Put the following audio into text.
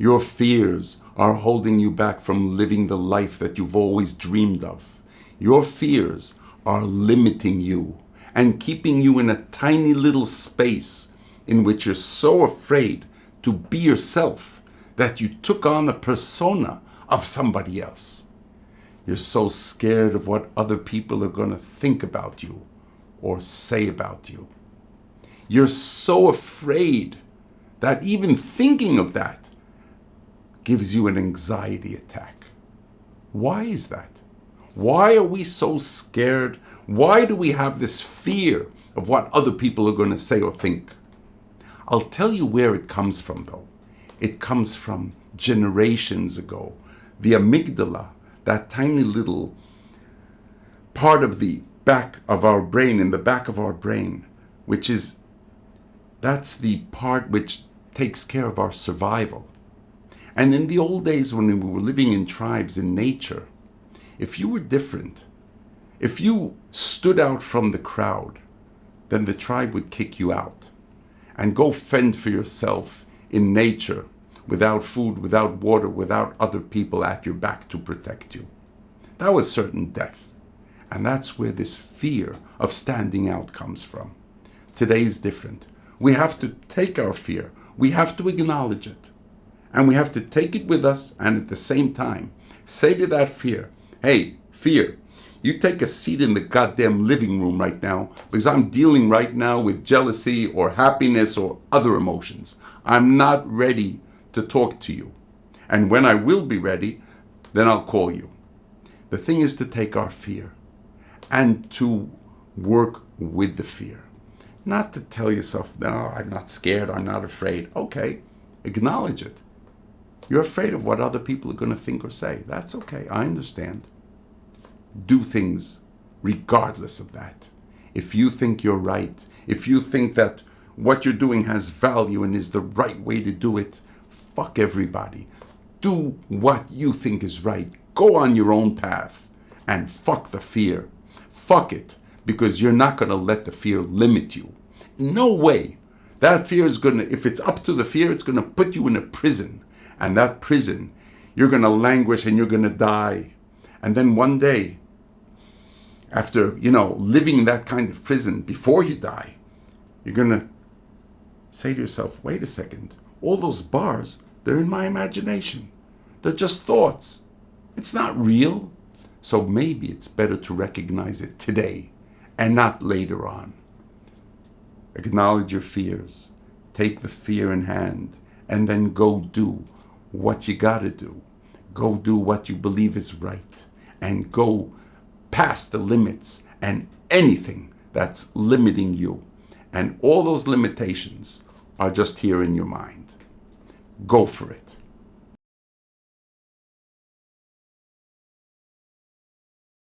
Your fears are holding you back from living the life that you've always dreamed of. Your fears are limiting you and keeping you in a tiny little space in which you're so afraid to be yourself that you took on a persona of somebody else. You're so scared of what other people are going to think about you or say about you. You're so afraid that even thinking of that gives you an anxiety attack. Why is that? Why are we so scared? Why do we have this fear of what other people are going to say or think? I'll tell you where it comes from, though. It comes from generations ago. The amygdala, that tiny little part of the back of our brain, in the back of our brain, that's the part which takes care of our survival. And in the old days when we were living in tribes in nature, if you were different, if you stood out from the crowd, then the tribe would kick you out and go fend for yourself in nature without food, without water, without other people at your back to protect you. That was certain death. And that's where this fear of standing out comes from. Today's different. We have to take our fear. We have to acknowledge it. And we have to take it with us and at the same time say to that fear, hey, fear, you take a seat in the goddamn living room right now because I'm dealing right now with jealousy or happiness or other emotions. I'm not ready to talk to you. And when I will be ready, then I'll call you. The thing is to take our fear and to work with the fear. Not to tell yourself, no, I'm not scared, I'm not afraid. Okay, acknowledge it. You're afraid of what other people are going to think or say. That's okay, I understand. Do things regardless of that. If you think you're right, if you think that what you're doing has value and is the right way to do it, fuck everybody. Do what you think is right. Go on your own path and fuck the fear. Fuck it, because you're not going to let the fear limit you. No way. That fear is going to, if it's up to the fear, it's going to put you in a prison. And that prison, you're going to languish and you're going to die. And then one day, after, living in that kind of prison, before you die, you're going to say to yourself, wait a second, all those bars, they're in my imagination. They're just thoughts. It's not real. So maybe it's better to recognize it today and not later on. Acknowledge your fears. Take the fear in hand and then go do what you gotta do. Go do what you believe is right and go past the limits and anything that's limiting you. And all those limitations are just here in your mind. Go for it.